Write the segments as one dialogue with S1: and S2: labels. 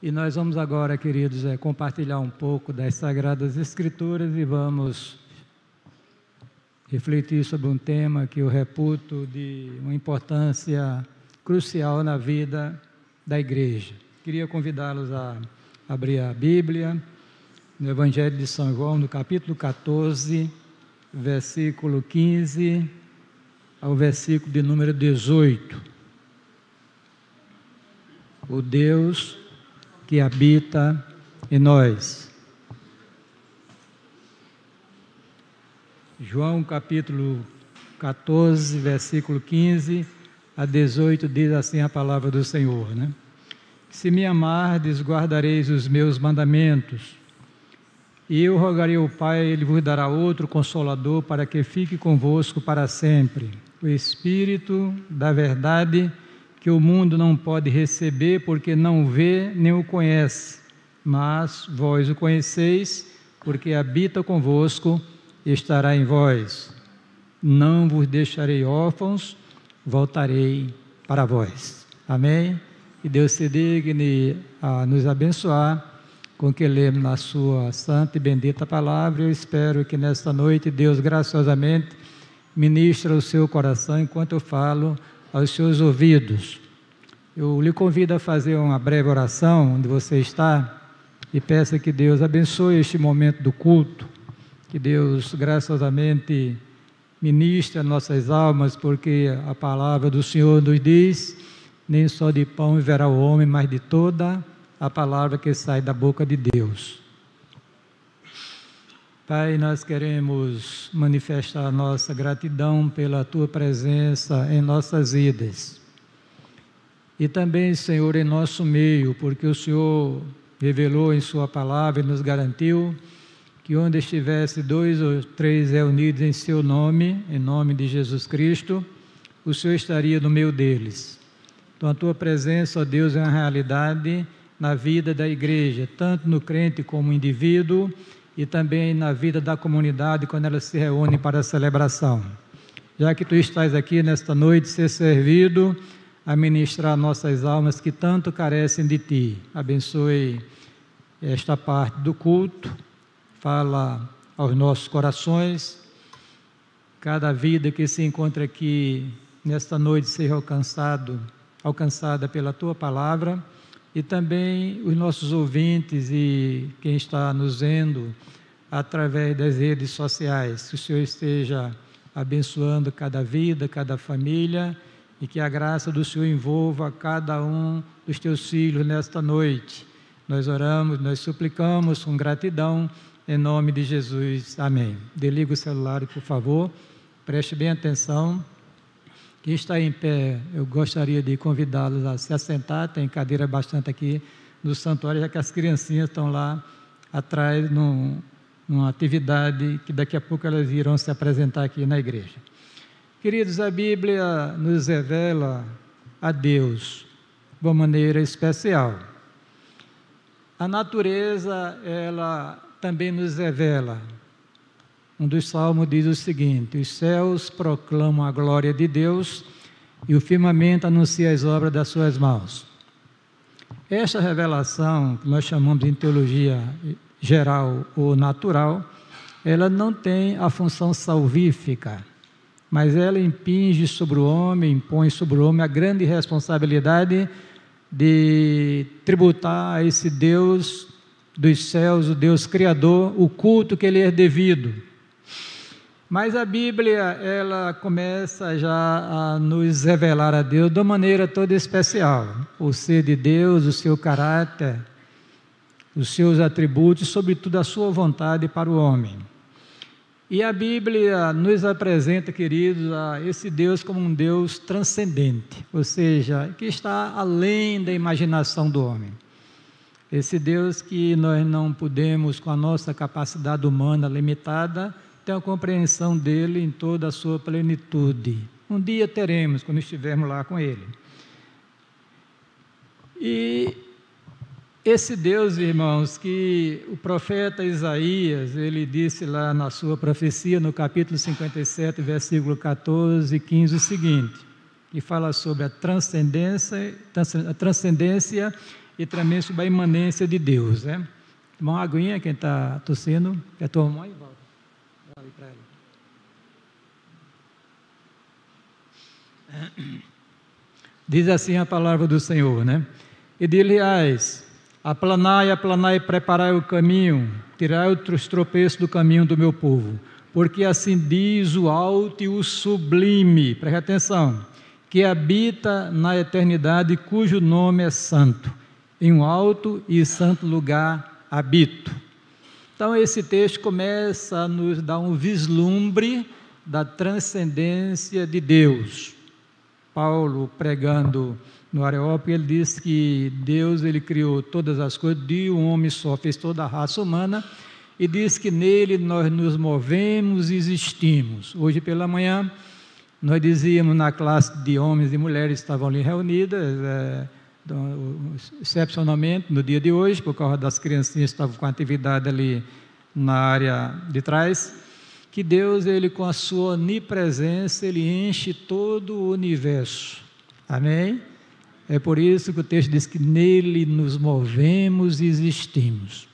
S1: E nós vamos agora, queridos, compartilhar um pouco das Sagradas Escrituras e vamos refletir sobre um tema que eu reputo de uma importância crucial na vida da igreja. Queria convidá-los a abrir a Bíblia no Evangelho de São João, no capítulo 14, versículo 15 ao versículo de número 18. O Deus que habita em nós. João capítulo 14, versículo 15 a 18, diz assim a palavra do Senhor, né? Se me amardes, guardareis os meus mandamentos, e eu rogarei ao Pai, Ele vos dará outro Consolador, para que fique convosco para sempre, o Espírito da verdade, que o mundo não pode receber, porque não vê nem o conhece, mas vós o conheceis, porque habita convosco e estará em vós. Não vos deixarei órfãos, voltarei para vós. Amém? Que Deus se digne a nos abençoar com que lemos na sua santa e bendita palavra. Eu espero que nesta noite Deus graciosamente ministre o seu coração enquanto eu falo aos seus ouvidos. Eu lhe convido a fazer uma breve oração onde você está e peça que Deus abençoe este momento do culto, que Deus graciosamente ministre as nossas almas, porque a palavra do Senhor nos diz: nem só de pão viverá o homem, mas de toda a palavra que sai da boca de Deus. Pai, nós queremos manifestar a nossa gratidão pela Tua presença em nossas vidas. E também, Senhor, em nosso meio, porque o Senhor revelou em Sua palavra e nos garantiu que onde estivesse 2 ou 3 reunidos em Seu nome, em nome de Jesus Cristo, o Senhor estaria no meio deles. Então, a Tua presença, ó Deus, é uma realidade na vida da igreja, tanto no crente como no indivíduo, e também na vida da comunidade, quando elas se reúnem para a celebração. Já que Tu estás aqui nesta noite, ser servido a ministrar nossas almas que tanto carecem de Ti. Abençoe esta parte do culto, fala aos nossos corações, cada vida que se encontra aqui nesta noite seja alcançada pela Tua palavra, e também os nossos ouvintes e quem está nos vendo através das redes sociais, que o Senhor esteja abençoando cada vida, cada família, e que a graça do Senhor envolva cada um dos Teus filhos nesta noite. Nós oramos, nós suplicamos com gratidão, em nome de Jesus. Amém. Desliga o celular, por favor, preste bem atenção. Quem está em pé, eu gostaria de convidá-los a se assentar, tem cadeira bastante aqui no santuário, já que as criancinhas estão lá atrás, numa atividade que daqui a pouco elas irão se apresentar aqui na igreja. Queridos, a Bíblia nos revela a Deus de uma maneira especial. A natureza, ela também nos revela. Um dos salmos diz o seguinte: os céus proclamam a glória de Deus e o firmamento anuncia as obras das suas mãos. Esta revelação, que nós chamamos de teologia geral ou natural, ela não tem a função salvífica, mas ela impinge sobre o homem, impõe sobre o homem a grande responsabilidade de tributar a esse Deus dos céus, o Deus Criador, o culto que Ele é devido. Mas a Bíblia, ela começa já a nos revelar a Deus de uma maneira toda especial. O ser de Deus, o seu caráter, os seus atributos, sobretudo a sua vontade para o homem. E a Bíblia nos apresenta, queridos, a esse Deus como um Deus transcendente, ou seja, que está além da imaginação do homem. Esse Deus que nós não podemos, com a nossa capacidade humana limitada, ter a compreensão dele em toda a sua plenitude. Um dia teremos, quando estivermos lá com ele. E esse Deus, irmãos, que o profeta Isaías, ele disse lá na sua profecia, no capítulo 57, versículo 14 e 15, o seguinte, que fala sobre a transcendência e também sobre a imanência de Deus, né? Tomar uma aguinha, quem está tossindo, quer tomar uma e volta. Vai para ela. Diz assim a palavra do Senhor, né? E dir-lhe-ás: aplanai, preparai o caminho, tirai os tropeços do caminho do meu povo, porque assim diz o alto e o sublime, preste atenção, que habita na eternidade, cujo nome é santo, em um alto e santo lugar habito. Então esse texto começa a nos dar um vislumbre da transcendência de Deus. Paulo, pregando no Areópago, ele diz que Deus, ele criou todas as coisas, de um homem só, fez toda a raça humana, e diz que nele nós nos movemos e existimos. Hoje pela manhã, nós dizíamos na classe de homens e mulheres que estavam ali reunidas, excepcionalmente no dia de hoje, por causa das criancinhas que estavam com atividade ali na área de trás, que Deus, ele com a sua onipresença, ele enche todo o universo. Amém? É por isso que o texto diz que nele nos movemos e existimos.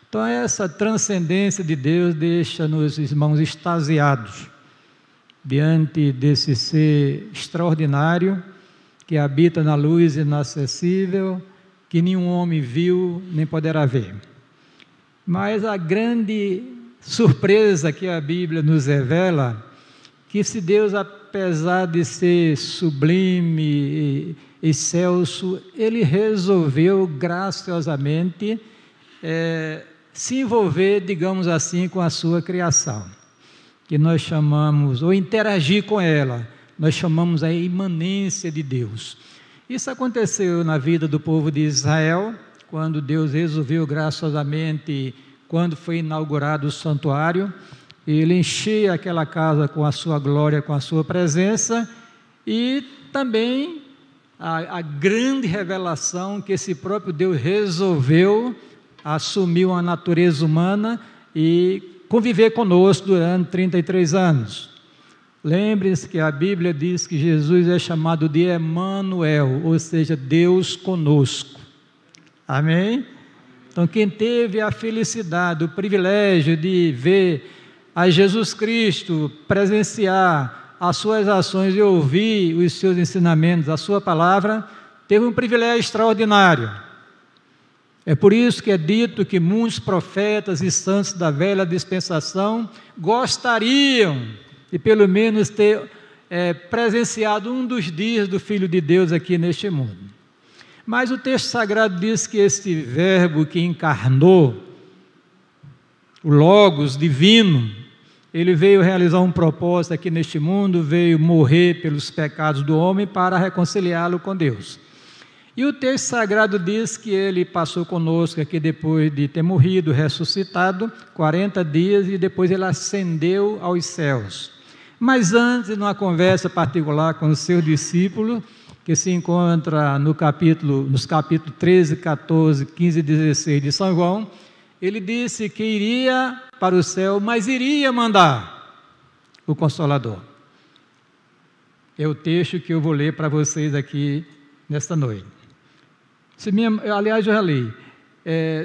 S1: Então essa transcendência de Deus deixa-nos, irmãos, extasiados diante desse ser extraordinário que habita na luz inacessível, que nenhum homem viu nem poderá ver. Mas a grande surpresa que a Bíblia nos revela, que se Deus, apesar de ser sublime e excelso, ele resolveu graciosamente se envolver, digamos assim, com a sua criação, que nós chamamos, ou interagir com ela, nós chamamos a imanência de Deus. Isso aconteceu na vida do povo de Israel, quando Deus resolveu graciosamente, quando foi inaugurado o santuário, ele enchia aquela casa com a sua glória, com a sua presença, e também a grande revelação que esse próprio Deus resolveu assumir uma natureza humana e conviver conosco durante 33 anos. Lembre-se que a Bíblia diz que Jesus é chamado de Emanuel, ou seja, Deus conosco. Amém? Então, quem teve a felicidade, o privilégio de ver a Jesus Cristo, presenciar as suas ações e ouvir os seus ensinamentos, a sua palavra, teve um privilégio extraordinário. É por isso que é dito que muitos profetas e santos da velha dispensação gostariam de pelo menos ter presenciado um dos dias do Filho de Deus aqui neste mundo. Mas o texto sagrado diz que este verbo que encarnou, o Logos divino, ele veio realizar um propósito aqui neste mundo, veio morrer pelos pecados do homem para reconciliá-lo com Deus. E o texto sagrado diz que ele passou conosco aqui depois de ter morrido, ressuscitado, 40 dias, e depois ele ascendeu aos céus. Mas antes, numa conversa particular com os seus discípulos, que se encontra nos capítulos 13, 14, 15 e 16 de São João, ele disse que iria para o céu, mas iria mandar o Consolador. É o texto que eu vou ler para vocês aqui nesta noite. Aliás, eu já li.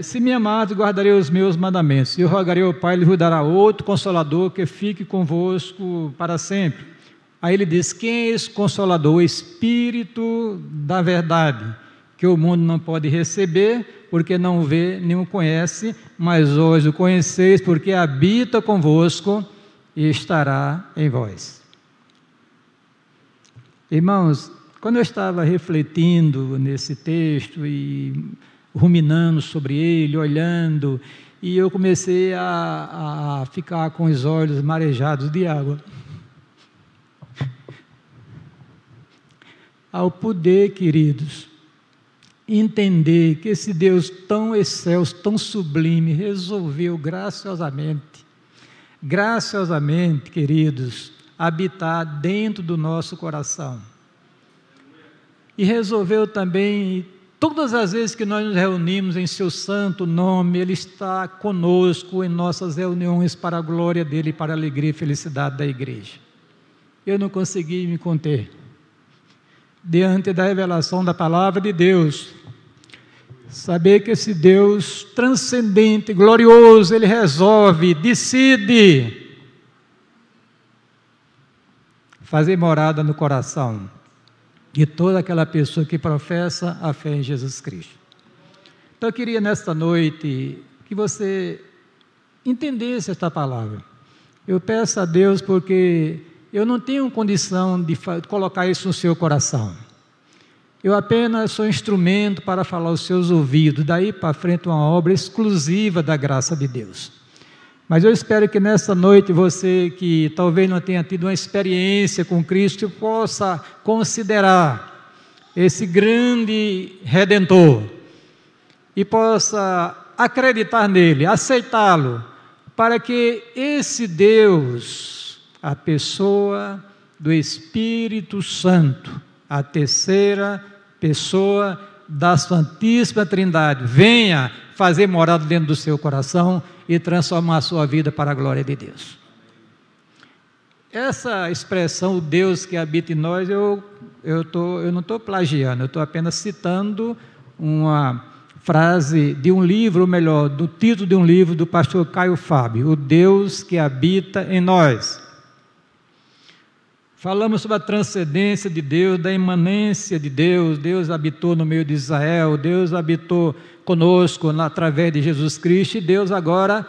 S1: Se me amares, guardarei os meus mandamentos. Eu rogarei ao Pai, ele vos dará outro Consolador que fique convosco para sempre. Aí ele diz: quem é esse Consolador? O Espírito da verdade, que o mundo não pode receber, porque não o vê, nem o conhece, mas hoje o conheceis, porque habita convosco e estará em vós. Irmãos, quando eu estava refletindo nesse texto e ruminando sobre ele, olhando, e eu comecei a ficar com os olhos marejados de água. Ao poder, queridos, entender que esse Deus tão excelso, tão sublime, resolveu graciosamente, queridos, habitar dentro do nosso coração. E resolveu também, todas as vezes que nós nos reunimos em seu santo nome, Ele está conosco em nossas reuniões para a glória dEle e para a alegria e felicidade da igreja. Eu não consegui me conter diante da revelação da palavra de Deus. Saber que esse Deus transcendente, glorioso, Ele resolve, decide fazer morada no coração de toda aquela pessoa que professa a fé em Jesus Cristo. Então eu queria nesta noite que você entendesse esta palavra. Eu peço a Deus porque eu não tenho condição de colocar isso no seu coração. Eu apenas sou instrumento para falar aos seus ouvidos. Daí para frente uma obra exclusiva da graça de Deus. Mas eu espero que nesta noite você que talvez não tenha tido uma experiência com Cristo possa considerar esse grande Redentor e possa acreditar nele, aceitá-lo, para que esse Deus, a pessoa do Espírito Santo, a terceira pessoa da Santíssima Trindade, venha fazer morada dentro do seu coração e transformar a sua vida para a glória de Deus. Essa expressão, o Deus que habita em nós, eu não estou plagiando, eu estou apenas citando uma frase de um livro, ou melhor, do título de um livro do pastor Caio Fábio, o Deus que habita em nós. Falamos sobre a transcendência de Deus, da imanência de Deus. Deus habitou no meio de Israel, Deus habitou conosco através de Jesus Cristo, e Deus agora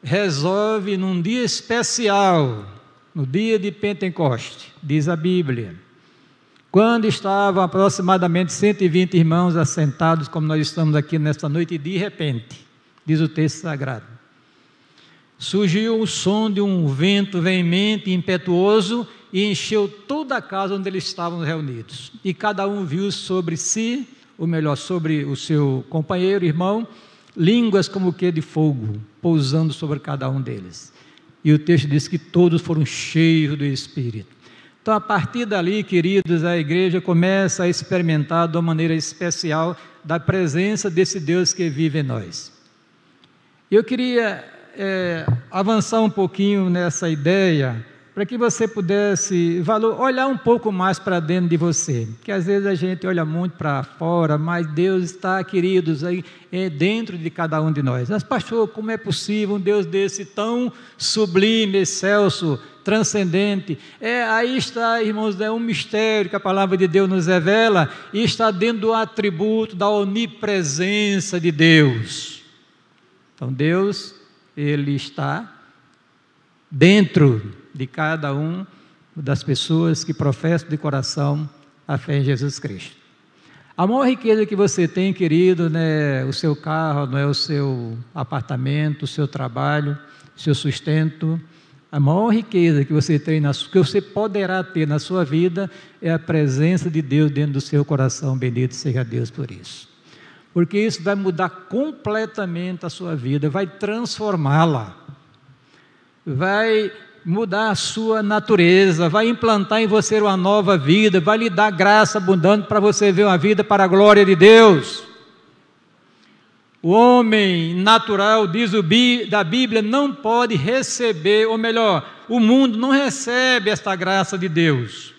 S1: resolve num dia especial, no dia de Pentecoste, diz a Bíblia, quando estavam aproximadamente 120 irmãos assentados, como nós estamos aqui nesta noite, e de repente, diz o texto sagrado, surgiu o som de um vento veemente e impetuoso e encheu toda a casa onde eles estavam reunidos. E cada um viu sobre si, ou melhor, sobre o seu companheiro, irmão, línguas como que de fogo, pousando sobre cada um deles. E o texto diz que todos foram cheios do Espírito. Então, a partir dali, queridos, a igreja começa a experimentar de uma maneira especial da presença desse Deus que vive em nós. Eu queria avançar um pouquinho nessa ideia, para que você pudesse olhar um pouco mais para dentro de você, que às vezes a gente olha muito para fora, mas Deus está, queridos, aí dentro de cada um de nós. Mas pastor, como é possível um Deus desse tão sublime, excelso, transcendente? Aí está, irmãos, é um mistério que a palavra de Deus nos revela, e está dentro do atributo da onipresença de Deus. Então Deus, Ele está dentro de cada um das pessoas que professam de coração a fé em Jesus Cristo. A maior riqueza que você tem, querido, não é o seu carro, não é o seu apartamento, o seu trabalho, o seu sustento. A maior riqueza que você tem, que você poderá ter na sua vida, é a presença de Deus dentro do seu coração. Bendito seja Deus por isso. Porque isso vai mudar completamente a sua vida, vai transformá-la, vai mudar a sua natureza, vai implantar em você uma nova vida, vai lhe dar graça abundante para você ver uma vida para a glória de Deus. O homem natural, diz da Bíblia, não pode receber, ou melhor, o mundo não recebe esta graça de Deus,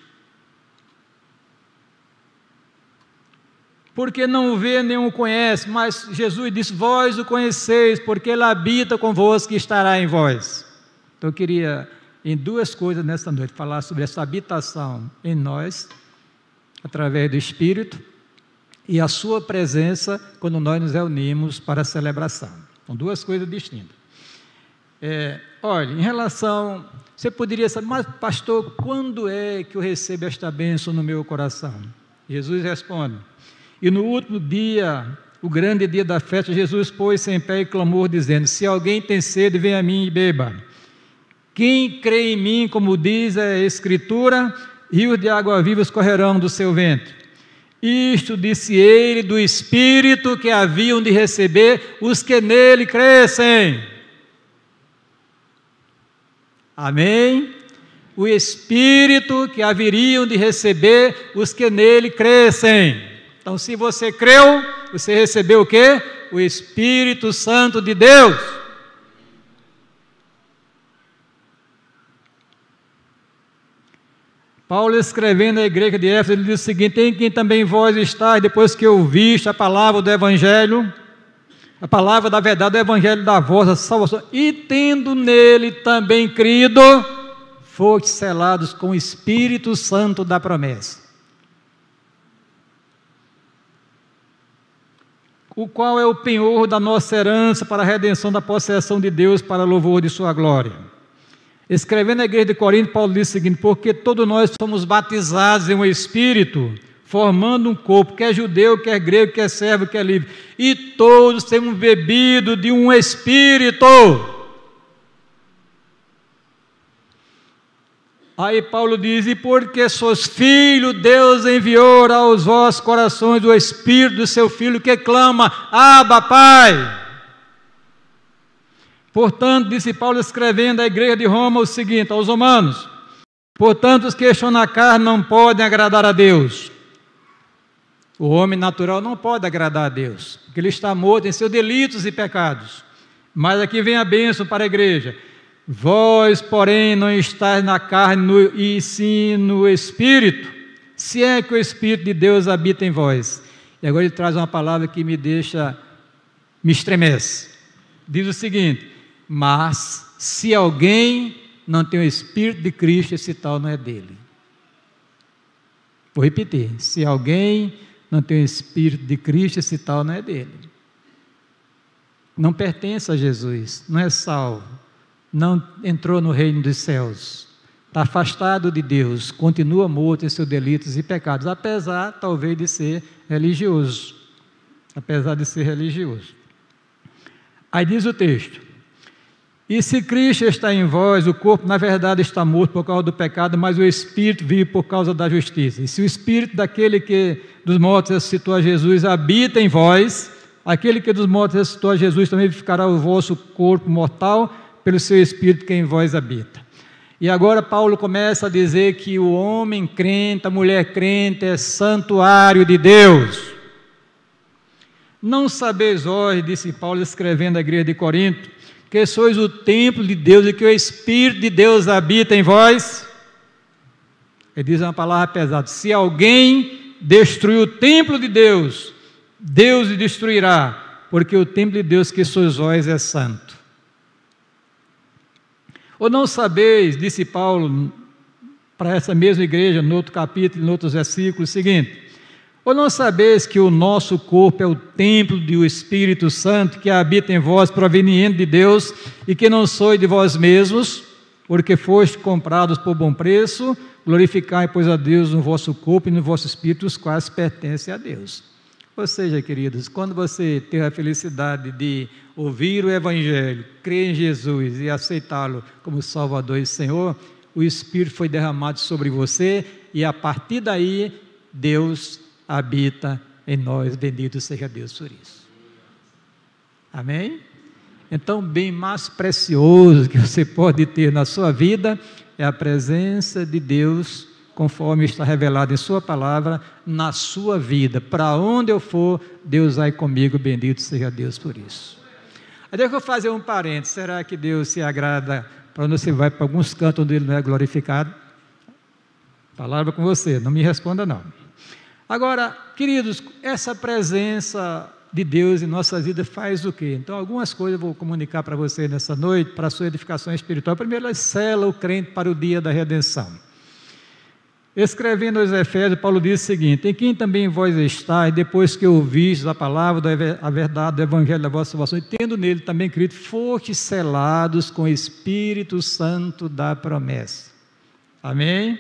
S1: porque não o vê nem o conhece, mas Jesus disse, vós o conheceis, porque Ele habita convosco e estará em vós. Então eu queria, em duas coisas nesta noite, falar sobre essa habitação em nós, através do Espírito, e a sua presença quando nós nos reunimos para a celebração. São duas coisas distintas. Olha, em relação, você poderia saber, mas pastor, quando é que eu recebo esta bênção no meu coração? Jesus responde, e no último dia, o grande dia da festa, Jesus pôs-se em pé e clamou, dizendo, se alguém tem sede, venha a mim e beba. Quem crê em mim, como diz a Escritura, rios de água viva escorrerão do seu ventre. Isto disse ele do Espírito que haviam de receber os que nele crescem. Amém? O Espírito que haveriam de receber os que nele crescem. Então, se você creu, você recebeu o quê? O Espírito Santo de Deus. Paulo, escrevendo à igreja de Éfeso, ele diz o seguinte: em quem também vós estáis, depois que ouviste a palavra do Evangelho, a palavra da verdade do Evangelho da vossa salvação, e tendo nele também crido, fostes selados com o Espírito Santo da promessa, o qual é o penhor da nossa herança para a redenção da possessão de Deus, para louvor de sua glória. Escrevendo à igreja de Corinto, Paulo diz o seguinte: porque todos nós somos batizados em um Espírito, formando um corpo, quer judeu, quer grego, quer servo, quer livre, e todos temos bebido de um Espírito. Aí Paulo diz: e porque sois filhos, Deus enviou aos vossos corações o Espírito do seu Filho, que clama: Abba, Pai. Portanto, disse Paulo, escrevendo à igreja de Roma o seguinte, aos romanos: portanto, os que estão na carne não podem agradar a Deus. O homem natural não pode agradar a Deus, porque ele está morto em seus delitos e pecados. Mas aqui vem a bênção para a igreja: vós, porém, não estáis na carne, e sim no Espírito, se é que o Espírito de Deus habita em vós. E agora ele traz uma palavra que me estremece. Diz o seguinte: mas se alguém não tem o Espírito de Cristo, esse tal não é dele. Vou repetir: se alguém não tem o Espírito de Cristo, esse tal não é dele. Não pertence a Jesus, não é salvo, não entrou no reino dos céus, está afastado de Deus, continua morto em seus delitos e pecados, apesar talvez de ser religioso. Aí diz o texto: e se Cristo está em vós, o corpo na verdade está morto por causa do pecado, mas o Espírito vive por causa da justiça. E se o Espírito daquele que dos mortos ressuscitou a Jesus habita em vós, aquele que dos mortos ressuscitou a Jesus também vivificará o vosso corpo mortal pelo seu Espírito que em vós habita. E agora Paulo começa a dizer que o homem crente, a mulher crente é santuário de Deus. Não sabeis vós, disse Paulo escrevendo à igreja de Corinto, que sois o templo de Deus e que o Espírito de Deus habita em vós? Ele diz uma palavra pesada: se alguém destruir o templo de Deus, Deus o destruirá, porque o templo de Deus que sois vós é santo. Ou não sabeis, disse Paulo para essa mesma igreja, no outro capítulo, em outros versículos, o seguinte: ou não sabeis que o nosso corpo é o templo do Espírito Santo que habita em vós, proveniente de Deus, e que não sois de vós mesmos, porque foste comprados por bom preço? Glorificai, pois, a Deus no vosso corpo e no vosso espírito, os quais pertencem a Deus. Ou seja, queridos, quando você tem a felicidade de ouvir o Evangelho, crer em Jesus e aceitá-lo como Salvador e Senhor, o Espírito foi derramado sobre você e a partir daí Deus habita em nós. Bendito seja Deus por isso. Amém? Então, bem mais precioso que você pode ter na sua vida é a presença de Deus, conforme está revelado em sua palavra, na sua vida. Para onde eu for, Deus vai comigo. Bendito seja Deus por isso. Aí deixa eu fazer um parênteses. Será que Deus se agrada para onde você vai, para alguns cantos onde Ele não é glorificado? Palavra com você, não me responda não. Agora, queridos, essa presença de Deus em nossas vidas faz o quê? Então, algumas coisas eu vou comunicar para você nessa noite, para a sua edificação espiritual. Primeiro, ela sela o crente para o dia da redenção. Escrevendo aos Efésios, Paulo diz o seguinte: em quem também vós estáis, depois que ouvistes a palavra, a verdade do Evangelho da vossa salvação, e tendo nele também crido, fostes selados com o Espírito Santo da promessa. Amém?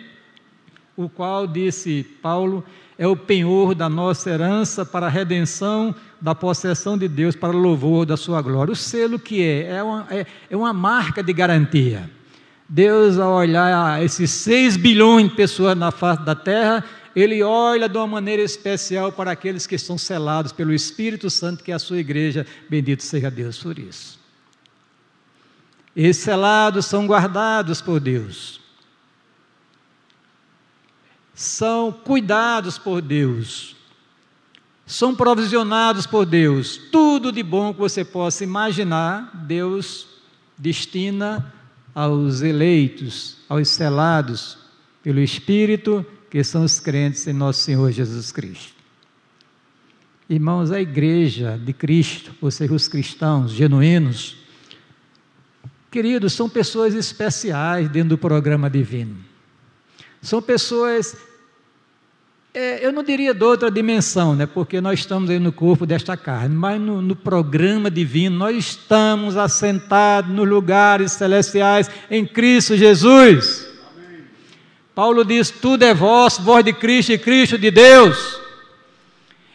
S1: O qual, disse Paulo, é o penhor da nossa herança para a redenção da possessão de Deus, para o louvor da sua glória. O selo que é uma marca de garantia. Deus, ao olhar esses 6 bilhões de pessoas na face da terra, Ele olha de uma maneira especial para aqueles que estão selados pelo Espírito Santo, que é a sua igreja. Bendito seja Deus por isso. Esses selados são guardados por Deus, são cuidados por Deus, são provisionados por Deus. Tudo de bom que você possa imaginar, Deus destina aos eleitos, aos selados, pelo Espírito, que são os crentes em nosso Senhor Jesus Cristo. Irmãos, a igreja de Cristo, ou seja, os cristãos genuínos, queridos, são pessoas especiais dentro do programa divino. São pessoas, eu não diria de outra dimensão, né? Porque nós estamos aí no corpo desta carne, mas no programa divino, nós estamos assentados nos lugares celestiais em Cristo Jesus. Amém. Paulo diz, tudo é vosso, voz de Cristo e Cristo de Deus.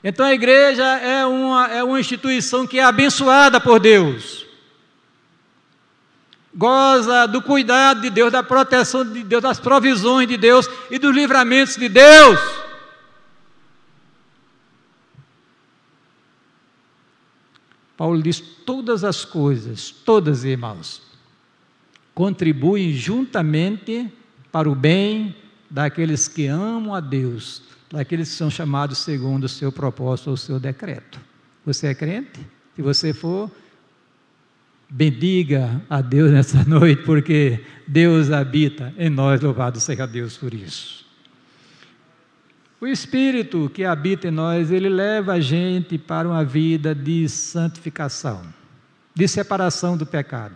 S1: Então a igreja é uma instituição que é abençoada por Deus. Goza do cuidado de Deus, da proteção de Deus, das provisões de Deus e dos livramentos de Deus. Paulo diz, todas as coisas, todas, irmãos, contribuem juntamente para o bem daqueles que amam a Deus, daqueles que são chamados segundo o seu propósito ou o seu decreto. Você é crente? Se você for, bendiga a Deus nessa noite, porque Deus habita em nós, louvado seja Deus por isso. O Espírito que habita em nós, ele leva a gente para uma vida de santificação, de separação do pecado.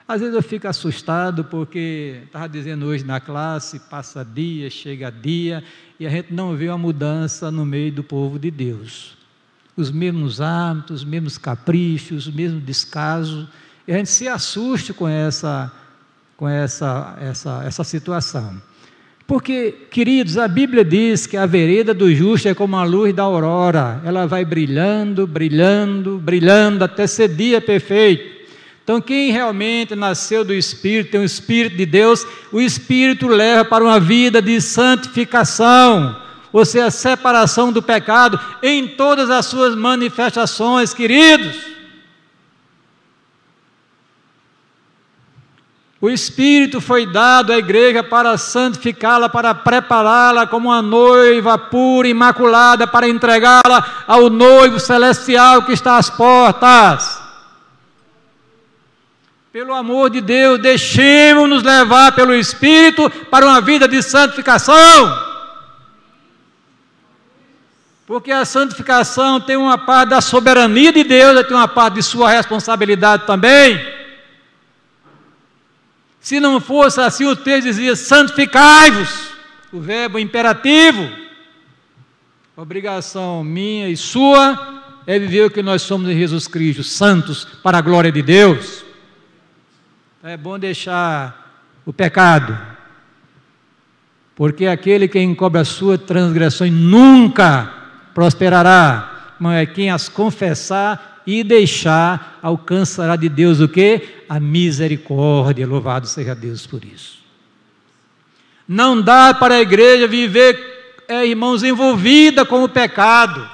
S1: Às vezes eu fico assustado porque, estava dizendo hoje na classe, passa dia, chega dia, e a gente não vê uma mudança no meio do povo de Deus. Os mesmos hábitos, os mesmos caprichos, o mesmo descaso, e a gente se assusta com essa situação. Porque, queridos, a Bíblia diz que a vereda do justo é como a luz da aurora, ela vai brilhando, brilhando, brilhando, até ser dia perfeito. Então, quem realmente nasceu do Espírito, tem o Espírito de Deus, o Espírito leva para uma vida de santificação, ou seja, a separação do pecado em todas as suas manifestações, queridos. O Espírito foi dado à igreja para santificá-la, para prepará-la como uma noiva pura, imaculada, para entregá-la ao noivo celestial que está às portas. Pelo amor de Deus, deixemos-nos levar pelo Espírito para uma vida de santificação. Porque a santificação tem uma parte da soberania de Deus, tem uma parte de sua responsabilidade também. Se não fosse assim, o texto dizia, santificai-vos, o verbo imperativo. Obrigação minha e sua é viver o que nós somos em Jesus Cristo, santos para a glória de Deus. É bom deixar o pecado, porque aquele que encobre as suas transgressões nunca prosperará, mas é quem as confessar e deixar, alcançará de Deus o quê? A misericórdia, louvado seja Deus por isso. Não dá para a igreja viver, irmãos, envolvida com o pecado.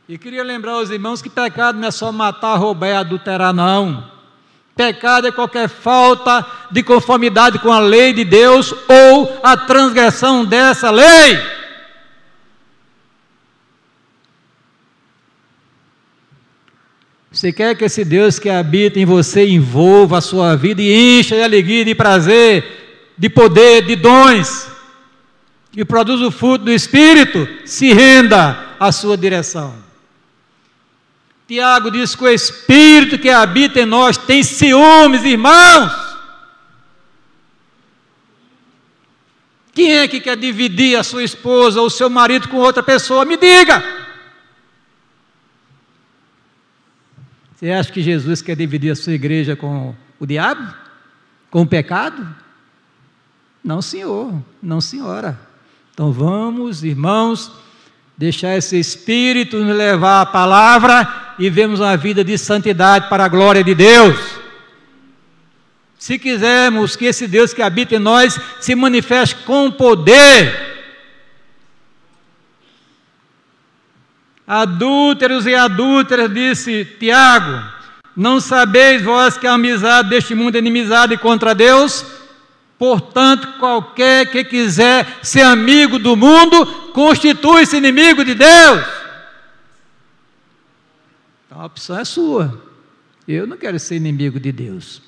S1: E queria lembrar aos irmãos que pecado não é só matar, roubar e adulterar, não. Pecado é qualquer falta de conformidade com a lei de Deus ou a transgressão dessa lei. Você quer que esse Deus que habita em você envolva a sua vida e encha de alegria, de prazer, de poder, de dons, e produz o fruto do Espírito? Se renda à sua direção. Tiago diz que o Espírito que habita em nós tem ciúmes, irmãos. Quem é que quer dividir a sua esposa ou o seu marido com outra pessoa? Me diga! Você acha que Jesus quer dividir a sua igreja com o diabo? Com o pecado? Não, senhor, não, senhora. Então vamos, irmãos, deixar esse Espírito nos levar à palavra e vemos uma vida de santidade para a glória de Deus. Se quisermos que esse Deus que habita em nós se manifeste com poder. Adúlteros e adúlteras, disse Tiago, não sabeis vós que a amizade deste mundo é inimizade contra Deus? Portanto, qualquer que quiser ser amigo do mundo, constitui-se inimigo de Deus. Então a opção é sua. Eu não quero ser inimigo de Deus.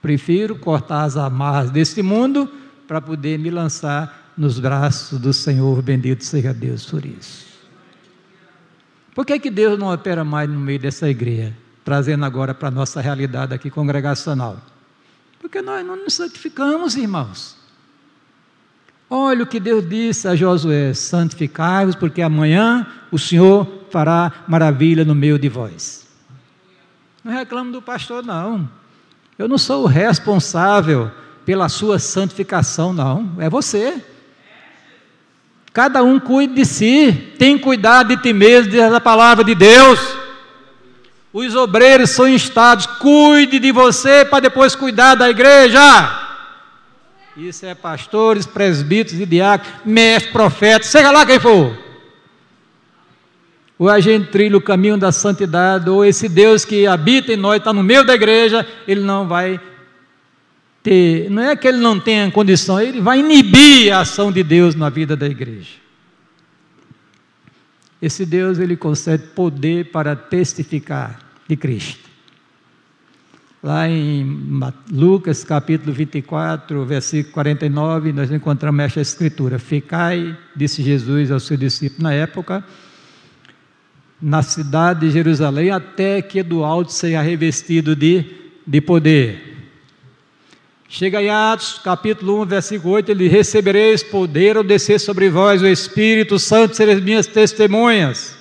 S1: Prefiro cortar as amarras desse mundo para poder me lançar nos braços do Senhor. Bendito seja Deus por isso. Por que Deus não opera mais no meio dessa igreja, trazendo agora para a nossa realidade aqui congregacional? Porque nós não nos santificamos, irmãos. Olha o que Deus disse a Josué: santificai-vos, porque amanhã o Senhor fará maravilha no meio de vós. Não reclamo do pastor, não. Eu não sou o responsável pela sua santificação, não. É você. Cada um cuide de si, tem cuidado de ti mesmo, diz a palavra de Deus. Os obreiros são instados, cuide de você para depois cuidar da igreja. Isso é pastores, presbíteros e diáconos, mestres, profetas, seja lá quem for. Ou a gente trilha o caminho da santidade, ou esse Deus que habita em nós, está no meio da igreja, ele não vai ter, não é que ele não tenha condição, ele vai inibir a ação de Deus na vida da igreja. Esse Deus, ele concede poder para testificar de Cristo. Lá em Lucas capítulo 24, versículo 49, nós encontramos esta escritura: ficai, disse Jesus aos seus discípulos na época, na cidade de Jerusalém, até que do alto seja revestido de poder. Chega em Atos capítulo 1, versículo 8, ele: recebereis poder ao descer sobre vós o Espírito Santo, sereis minhas testemunhas.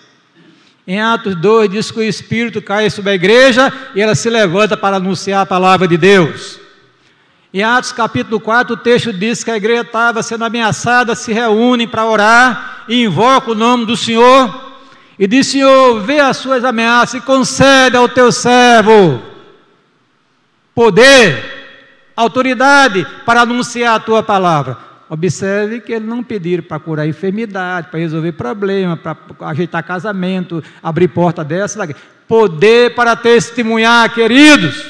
S1: Em Atos 2 diz que o Espírito cai sobre a igreja e ela se levanta para anunciar a palavra de Deus. Em Atos capítulo 4 o texto diz que a igreja estava sendo ameaçada, se reúnem para orar e invocam o nome do Senhor e diz: Senhor, vê as suas ameaças e concede ao teu servo poder, autoridade para anunciar a tua palavra. Observe que eles não pediram para curar enfermidade, para resolver problema, para ajeitar casamento, abrir porta dessa, poder para testemunhar, queridos.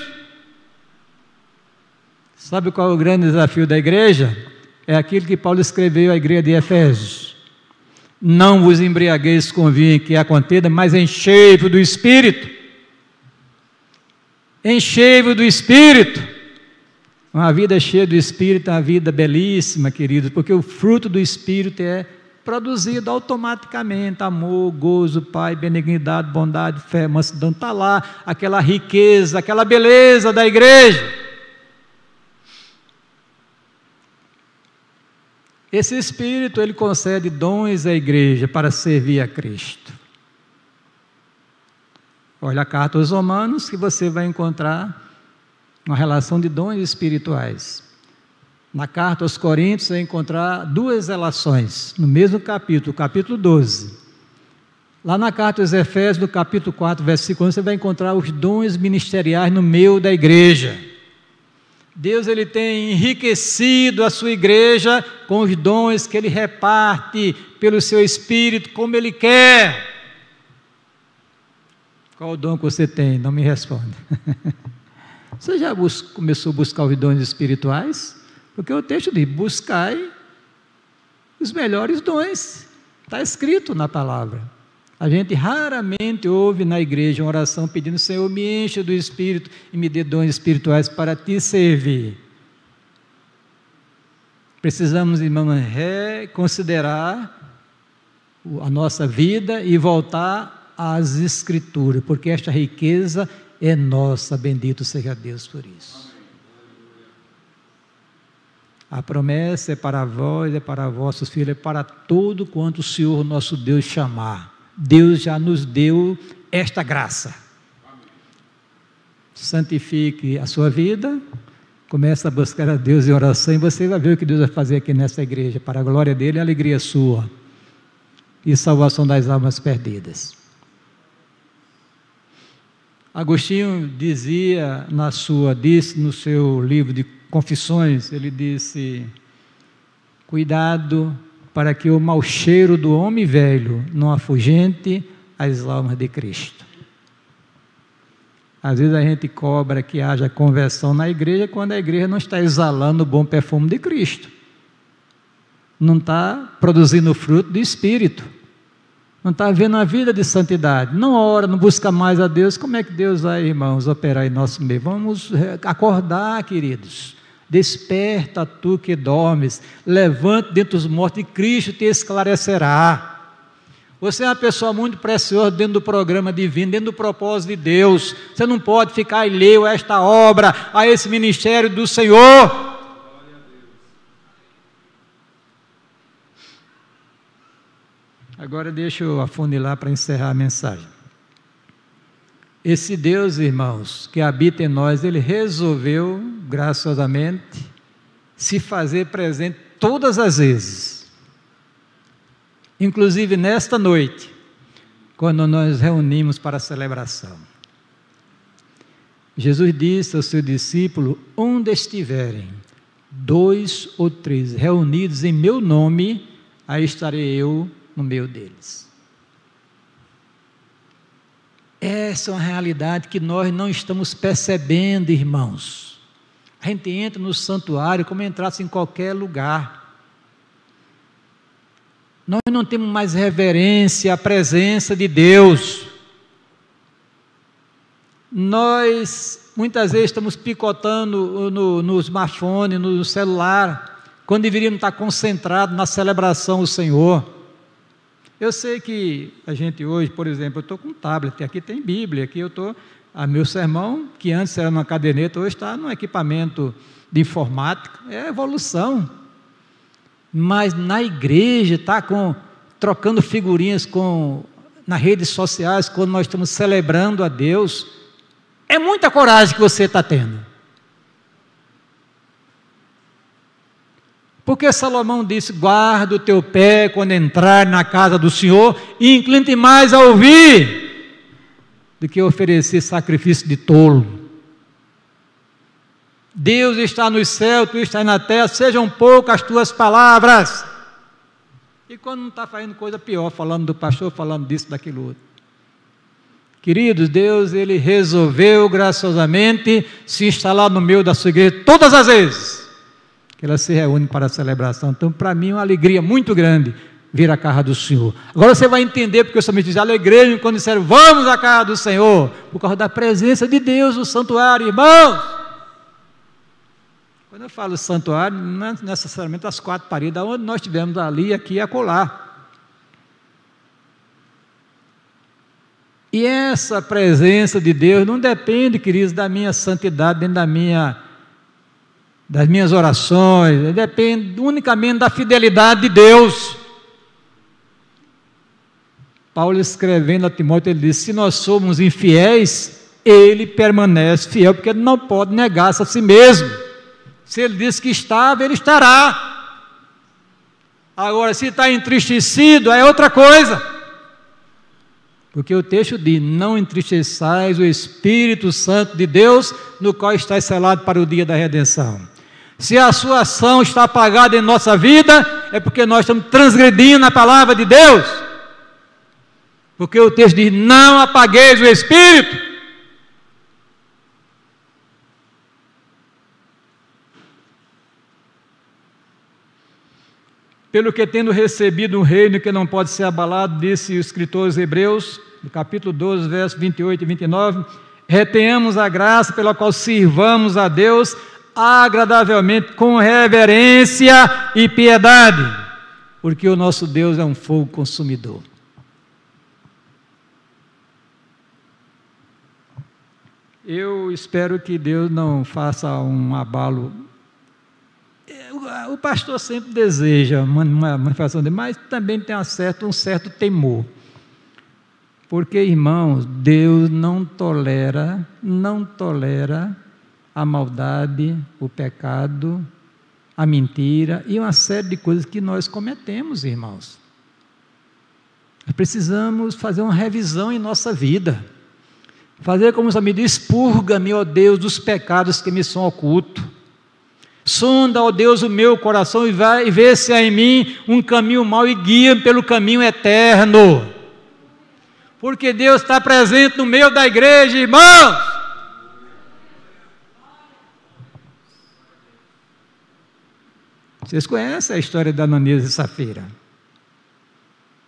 S1: Sabe qual é o grande desafio da igreja? É aquilo que Paulo escreveu à igreja de Efésios: não vos embriagueis com vinho que a contenda, mas enchei-vos do Espírito. Enchei-vos do Espírito. Uma vida cheia do Espírito é uma vida belíssima, queridos, porque o fruto do Espírito é produzido automaticamente: amor, gozo, paz, benignidade, bondade, fé, mansidão. Está lá aquela riqueza, aquela beleza da igreja. Esse Espírito, ele concede dons à igreja para servir a Cristo. Olha a carta aos Romanos, que você vai encontrar uma relação de dons espirituais. Na carta aos Coríntios, você vai encontrar duas relações, no mesmo capítulo, capítulo 12. Lá na carta aos Efésios, no capítulo 4, versículo 1, você vai encontrar os dons ministeriais no meio da igreja. Deus, ele tem enriquecido a sua igreja com os dons que ele reparte pelo seu Espírito, como ele quer. Qual o dom que você tem? Não me responda. Você já começou a buscar os dons espirituais? Porque o texto diz: buscai os melhores dons. Está escrito na palavra. A gente raramente ouve na igreja uma oração pedindo: Senhor, me enche do Espírito e me dê dons espirituais para te servir. Precisamos, irmãos, reconsiderar a nossa vida e voltar às Escrituras, porque esta riqueza é nossa, bendito seja Deus por isso. A promessa é para vós, é para vossos filhos, é para todo quanto o Senhor nosso Deus chamar. Deus já nos deu esta graça. Santifique a sua vida, comece a buscar a Deus em oração e você vai ver o que Deus vai fazer aqui nessa igreja, para a glória dele e a alegria sua, e salvação das almas perdidas. Agostinho disse no seu livro de Confissões, ele disse: cuidado para que o mau cheiro do homem velho não afugente as almas de Cristo. Às vezes a gente cobra que haja conversão na igreja, quando a igreja não está exalando o bom perfume de Cristo, não está produzindo o fruto do Espírito, não está vendo a vida de santidade, não ora, não busca mais a Deus. Como é que Deus vai, irmãos, operar em nosso meio? Vamos acordar, queridos. Desperta tu que dormes, levante dentre os mortos e Cristo te esclarecerá. Você é uma pessoa muito preciosa dentro do programa divino, dentro do propósito de Deus. Você não pode ficar alheio a esta obra, a esse ministério do Senhor. Agora deixa eu afunilar para encerrar a mensagem. Esse Deus, irmãos, que habita em nós, Ele resolveu, graciosamente, se fazer presente todas as vezes. Inclusive nesta noite, quando nós reunimos para a celebração. Jesus disse ao seu discípulo: onde estiverem 2 ou 3 reunidos em meu nome, aí estarei eu no meio deles. Essa é uma realidade que nós não estamos percebendo, irmãos. A gente entra no santuário como entrasse em qualquer lugar. Nós não temos mais reverência à presença de Deus. Nós, muitas vezes, estamos picotando no smartphone, no celular, quando deveríamos estar concentrados na celebração do Senhor. Eu sei que a gente hoje, por exemplo, eu estou com um tablet, aqui tem Bíblia, aqui eu estou, meu sermão, que antes era numa caderneta, hoje está num equipamento de informática, é evolução. Mas na igreja, está trocando figurinhas nas redes sociais, quando nós estamos celebrando a Deus, é muita coragem que você está tendo. Porque Salomão disse: guarda o teu pé quando entrar na casa do Senhor, e incline-te mais a ouvir, do que oferecer sacrifício de tolo. Deus está nos céus, tu estás na terra, sejam poucas as tuas palavras. E quando não está fazendo coisa pior, falando do pastor, falando disso, daquilo outro. Queridos, Deus, Ele resolveu graciosamente se instalar no meio da sua igreja todas as vezes que ela se reúne para a celebração. Então, para mim é uma alegria muito grande vir à casa do Senhor. Agora você vai entender porque eu somente disse alegrei-me quando disseram vamos à casa do Senhor, por causa da presença de Deus no santuário, irmãos. Quando eu falo santuário, não é necessariamente as 4 paredes, onde nós estivemos ali, aqui e acolá. E essa presença de Deus não depende, queridos, da minha santidade, nem das minhas orações, depende unicamente da fidelidade de Deus. Paulo, escrevendo a Timóteo, ele diz: se nós somos infiéis, ele permanece fiel, porque ele não pode negar-se a si mesmo. Se ele diz que estava, ele estará. Agora, se está entristecido, é outra coisa. Porque o texto diz: não entristeçais o Espírito Santo de Deus, no qual está selado para o dia da redenção. Se a sua ação está apagada em nossa vida, é porque nós estamos transgredindo a palavra de Deus. Porque o texto diz: não apagueis o Espírito. Pelo que tendo recebido um reino que não pode ser abalado, disse o escritor aos Hebreus, no capítulo 12, versos 28 e 29, retenhamos a graça pela qual sirvamos a Deus agradavelmente, com reverência e piedade, porque o nosso Deus é um fogo consumidor. Eu espero que Deus não faça um abalo. O pastor sempre deseja uma manifestação dele, mas também tem um certo temor. Porque, irmãos, Deus não tolera a maldade, o pecado, a mentira e uma série de coisas que nós cometemos, irmãos. Nós precisamos fazer uma revisão em nossa vida. Fazer como o me diz: expurga-me, ó Deus, dos pecados que me são ocultos. Sonda, ó Deus, o meu coração e vê se há em mim um caminho mau e guia-me pelo caminho eterno. Porque Deus está presente no meio da igreja, irmãos. Vocês conhecem a história da Ananias e Safira?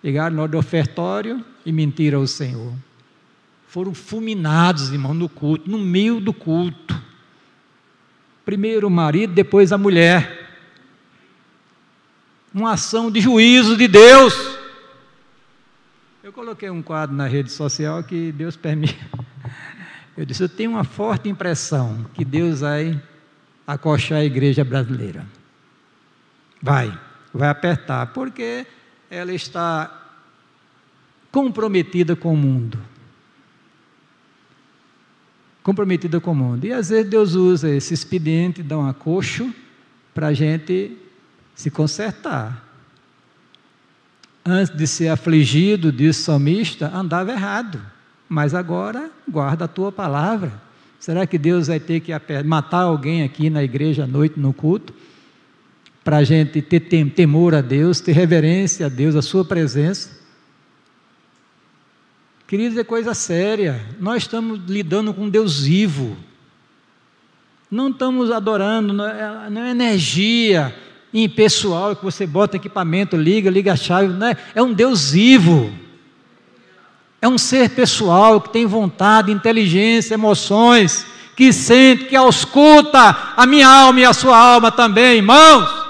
S1: Pegaram na hora do ofertório e mentiram ao Senhor. Foram fulminados, irmão, no culto, no meio do culto. Primeiro o marido, depois a mulher. Uma ação de juízo de Deus. Eu coloquei um quadro na rede social que Deus permite. Eu disse, eu tenho uma forte impressão que Deus vai acochar a igreja brasileira. Vai apertar, porque ela está comprometida com o mundo. Comprometida com o mundo. E às vezes Deus usa esse expediente, dá um acocho, para a gente se consertar. Antes de ser afligido, diz o salmista, andava errado, mas agora guarda a tua palavra. Será que Deus vai ter que matar alguém aqui na igreja à noite, no culto, para a gente ter temor a Deus, ter reverência a Deus, a sua presença? Queridos, é coisa séria. Nós estamos lidando com Deus vivo. Não estamos adorando, não é energia impessoal que você bota equipamento, liga a chave. Não é, é um Deus vivo. É um ser pessoal que tem vontade, inteligência, emoções, que sente, que ausculta a minha alma e a sua alma também, irmãos.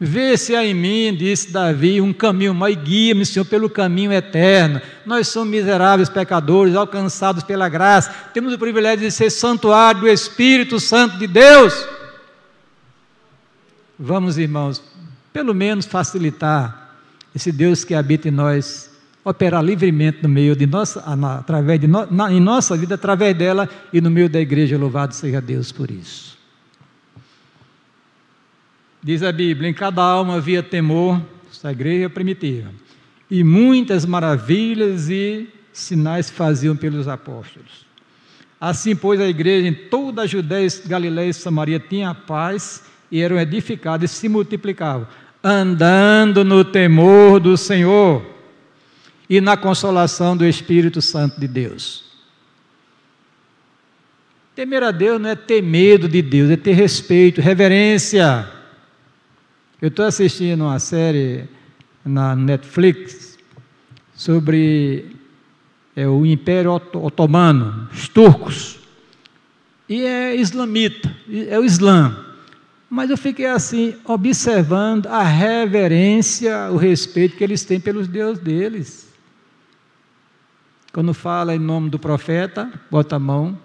S1: Vê-se em mim, disse Davi, um caminho mau, e guia-me, Senhor, pelo caminho eterno. Nós somos miseráveis pecadores, alcançados pela graça, temos o privilégio de ser santuário do Espírito Santo de Deus. Vamos, irmãos, pelo menos facilitar esse Deus que habita em nós, operar livremente no meio de em nossa vida, através dela e no meio da igreja. Louvado seja Deus por isso. Diz a Bíblia, em cada alma havia temor, essa igreja primitiva, e muitas maravilhas e sinais faziam pelos apóstolos. Assim, pois, a igreja em toda a Judéia, Galiléia e Samaria tinha paz, e eram edificados e se multiplicavam, andando no temor do Senhor e na consolação do Espírito Santo de Deus. Temer a Deus não é ter medo de Deus, é ter respeito, reverência. Eu estou assistindo uma série na Netflix sobre o Império Otomano, os turcos, e é islamita, é o Islã. Mas eu fiquei assim, observando a reverência, o respeito que eles têm pelos deuses deles. Quando fala em nome do profeta, bota a mão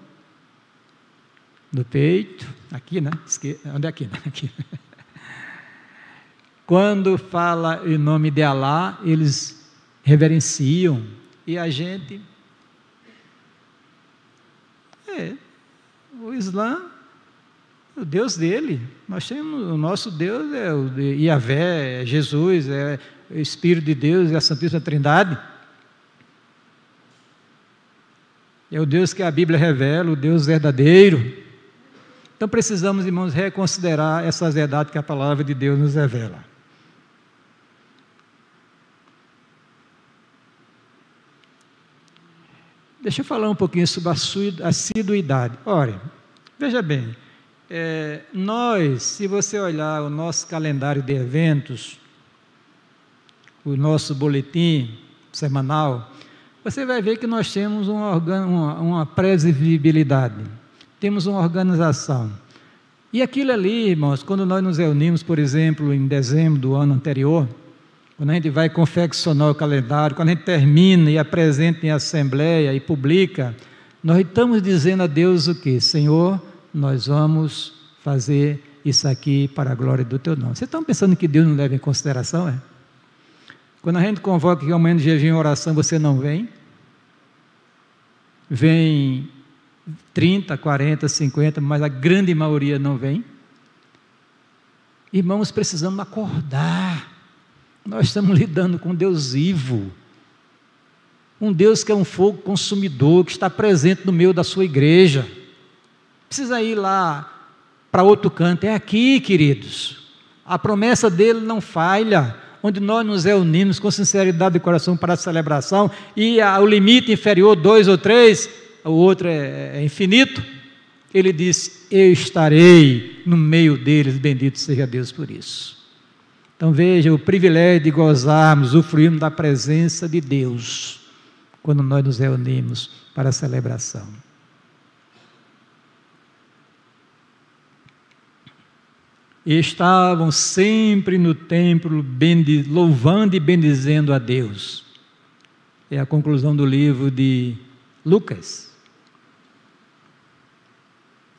S1: no peito, aqui, né? Onde é aqui? Né? Aqui. Quando fala em nome de Alá, eles reverenciam, e a gente, o Islã, o Deus dele, nós temos, o nosso Deus é o de Yahvé, é Jesus, é o Espírito de Deus, é a Santíssima Trindade, é o Deus que a Bíblia revela, o Deus verdadeiro. Então precisamos, irmãos, reconsiderar essas verdades que a palavra de Deus nos revela. Deixa eu falar um pouquinho sobre a assiduidade. Olha, veja bem, nós, se você olhar o nosso calendário de eventos, o nosso boletim semanal, você vai ver que nós temos uma previsibilidade, temos uma organização. E aquilo ali, irmãos, quando nós nos reunimos, por exemplo, em dezembro do ano anterior, quando a gente vai confeccionar o calendário, quando a gente termina e apresenta em assembleia e publica, nós estamos dizendo a Deus o quê? Senhor, nós vamos fazer isso aqui para a glória do Teu nome. Vocês estão pensando que Deus não leva em consideração, é? Quando a gente convoca que amanhã de jejum e oração, você não vem? Vem 30, 40, 50, mas a grande maioria não vem. Irmãos, precisamos acordar. Nós estamos lidando com Deus vivo, um Deus que é um fogo consumidor, que está presente no meio da sua igreja. Precisa ir lá para outro canto, é aqui, queridos. A promessa dele não falha, onde nós nos reunimos com sinceridade de coração para a celebração, e o limite inferior, 2 ou 3, o outro é infinito. Ele disse, eu estarei no meio deles, bendito seja Deus por isso. Então veja, o privilégio de gozarmos, usufruirmos da presença de Deus, quando nós nos reunimos para a celebração. e estavam sempre no templo louvando e bendizendo a Deus. É a conclusão do livro de Lucas.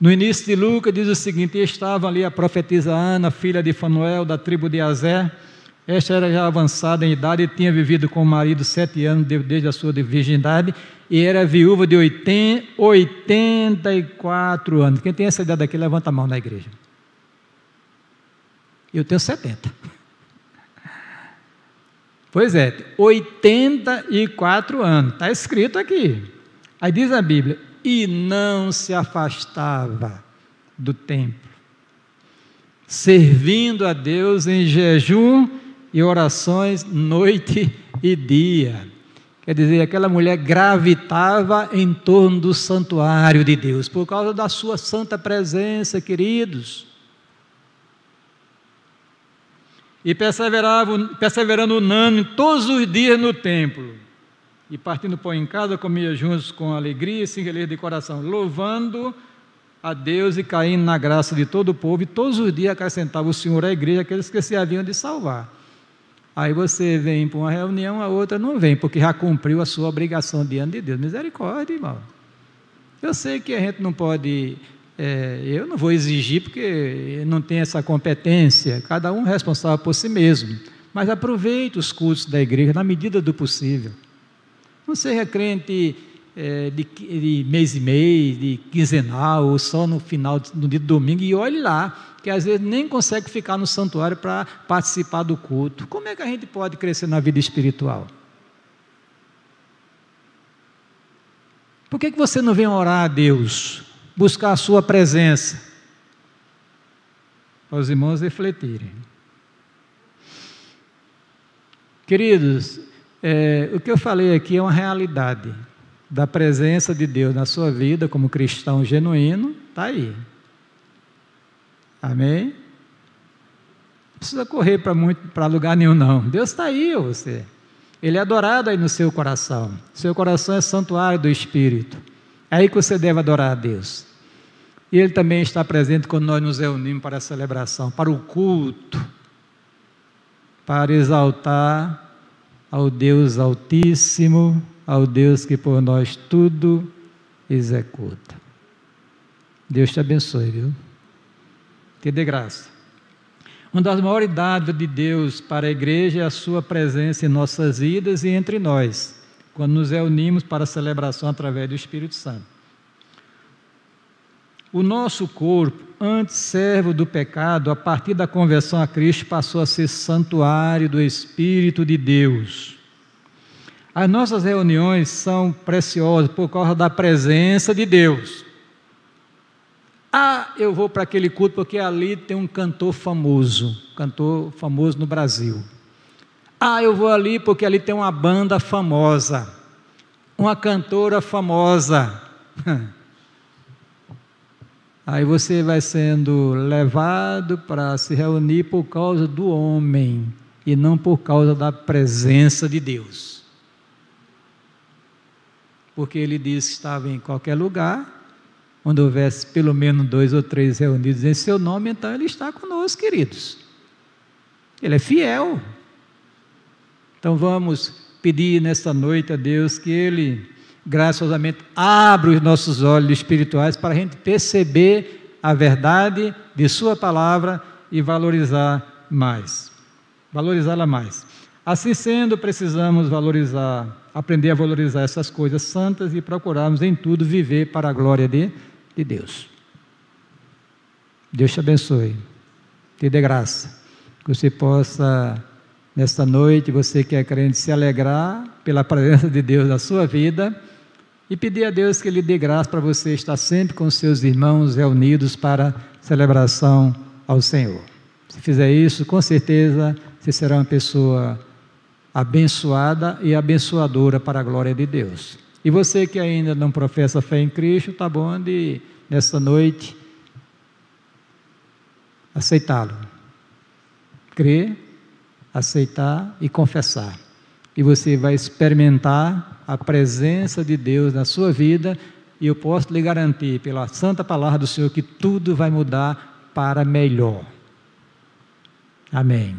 S1: No início de Lucas diz o seguinte: estava ali a profetisa Ana, filha de Fanuel, da tribo de Aser. Esta era já avançada em idade e tinha vivido com o marido 7 anos desde a sua virgindade, e era viúva de 84 anos. Quem tem essa idade aqui, levanta a mão na igreja. Eu tenho 70. Pois é, 84 anos, está escrito aqui. Aí diz a Bíblia: e não se afastava do templo, servindo a Deus em jejum e orações noite e dia. Quer dizer, aquela mulher gravitava em torno do santuário de Deus, por causa da sua santa presença, queridos. E perseverando unânime todos os dias no templo, e partindo pão em casa, comia juntos com alegria e singeleza de coração, louvando a Deus e caindo na graça de todo o povo, e todos os dias acrescentava o Senhor à igreja aqueles que se haviam de salvar. Aí você vem para uma reunião, a outra não vem, porque já cumpriu a sua obrigação diante de Deus. Misericórdia, irmão. Eu sei que a gente não pode, eu não vou exigir, porque não tem essa competência, cada um é responsável por si mesmo, mas aproveite os cultos da igreja na medida do possível. Não seja crente de mês e mês, de quinzenal, ou só no final, no dia de domingo, e olhe lá, que às vezes nem consegue ficar no santuário para participar do culto. Como é que a gente pode crescer na vida espiritual? Por que você não vem orar a Deus, buscar a sua presença? Para os irmãos refletirem. Queridos, o que eu falei aqui é uma realidade da presença de Deus na sua vida como cristão genuíno, está aí. Amém? Não precisa correr para lugar nenhum, não. Deus está aí, você. Ele é adorado aí no seu coração. Seu coração é santuário do Espírito. É aí que você deve adorar a Deus. E Ele também está presente quando nós nos reunimos para a celebração, para o culto, para exaltar ao Deus Altíssimo, ao Deus que por nós tudo executa. Deus te abençoe, viu? Que dê graça. Uma das maiores dádivas de Deus para a igreja é a sua presença em nossas vidas e entre nós, quando nos reunimos para a celebração através do Espírito Santo. O nosso corpo, antes servo do pecado, a partir da conversão a Cristo, passou a ser santuário do Espírito de Deus. As nossas reuniões são preciosas por causa da presença de Deus. Eu vou para aquele culto porque ali tem um cantor famoso no Brasil. Eu vou ali porque ali tem uma banda famosa, uma cantora famosa. Aí você vai sendo levado para se reunir por causa do homem e não por causa da presença de Deus. Porque Ele disse que estava em qualquer lugar, onde houvesse pelo menos 2 ou 3 reunidos em seu nome, então Ele está conosco, queridos. Ele é fiel. Então vamos pedir nesta noite a Deus que Ele graciosamente abra os nossos olhos espirituais para a gente perceber a verdade de Sua palavra e valorizá-la mais. Assim sendo, precisamos aprender a valorizar essas coisas santas e procurarmos em tudo viver para a glória de Deus. Deus te abençoe, te dê graça, que você possa, nesta noite, você que é crente, se alegrar pela presença de Deus na sua vida e pedir a Deus que Ele dê graça para você estar sempre com seus irmãos reunidos para celebração ao Senhor. Se fizer isso, com certeza, você será uma pessoa abençoada e abençoadora para a glória de Deus. E você que ainda não professa fé em Cristo, está bom de, nesta noite, aceitá-lo. Crer, aceitar e confessar. E você vai experimentar a presença de Deus na sua vida, e eu posso lhe garantir, pela santa palavra do Senhor, que tudo vai mudar para melhor. Amém.